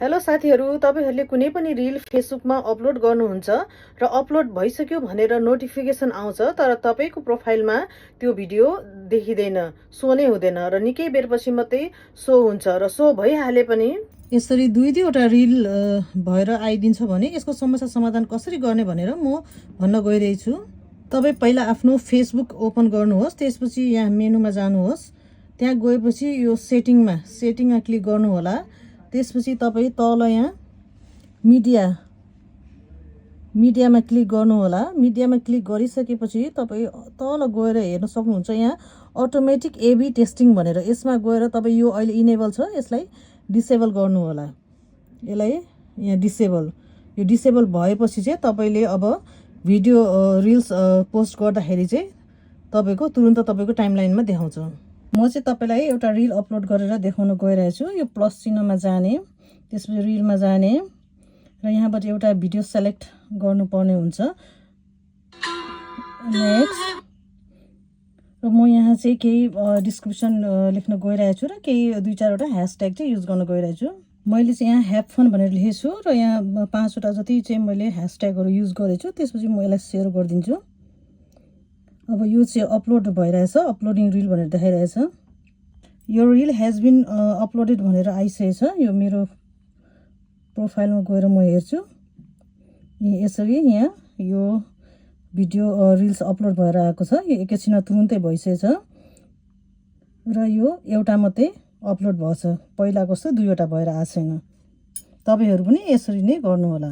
Hello साथीहरू, तपाईहरुले कुनै पनि रिल फेसबुकमा अपलोड गर्नुहुन्छ र अपलोड भइसक्यो भनेर नोटिफिकेसन आउँछ, तर तपाईको प्रोफाइलमा त्यो भिडियो देखिदैन, शो नै हुँदैन र निकै बेरपछि मात्रै शो हुन्छ र शो भइहाले पनि यसरी दुई दुईवटा रिल भएर आइदिन्छ भने यसको समस्या समाधान कसरी गर्ने भनेर म भन्न गइरहेछु। तपाई पहिला आफ्नो फेसबुक ओपन गर्नुहोस्, त्यसपछि यहाँ मेनुमा जानुहोस्, त्यहाँ गएपछि यो सेटिङमा क्लिक गर्नु होला। त्यसपछि तपाई तल यहाँ मिडियामा क्लिक गर्नु होला। मिडियामा क्लिक गरिसकेपछि तपाई तल गएर हेर्न सक्नुहुन्छ, यहाँ अटोमेटिक एबी टेस्टिङ भनेर यसमा गएर तपाई यो अहिले इनेबल छ, यसलाई डिसेबल गर्नु होला। यसलाई यहाँ डिसेबल भएपछि चाहिँ तपाईले अब भिडियो रिल्स पोस्ट गर्दाखेरि चाहिँ तपाईको तुरुन्त तपाईको टाइमलाइनमा देखाउँछ। म चाहिँ तपाईलाई एउटा रिल अपलोड गरेर देखाउन गइरहेको छु। यो प्लस चिन्हमा जाने, त्यसपछि रिलमा जाने र यहाँबाट एउटा भिडियो सेलेक्ट गर्नुपर्ने हुन्छ। नेक्स्ट र म यहाँ चाहिँ केही डिस्क्रिप्सन लेख्न गइरहेको छु र केही दुई चारवटा ह्यासट्याग चाहिँ युज गर्न गइरहेको छु। मैले चाहिँ यहाँ ह्याभ फन भनेर लेखेको छु र यहाँ 5वटा जति चाहिँ मैले ह्यासट्यागहरू युज गरेको छु। त्यसपछि म यसलाई सेयर गरिदिन्छु। अब यो चाहिँ अपलोड भइरहेछ, अपलोडिङ रिल भनेर देखाइरहेछ। यो रिल हेज बिन अपलोडेड भनेर आइसकेछ। यो मेरो प्रोफाइलमा गएर म हेर्छु, यसरी यहाँ यो भिडियो रिल्स अपलोड भएर आएको छ। यो एकैछिनमा तुरुन्तै भइसकेछ र यो एउटा मात्रै अपलोड भएछ, पहिलाको जस्तो दुईवटा भएर आएको छैन। तपाईहरु पनि यसरी नै गर्नु होला।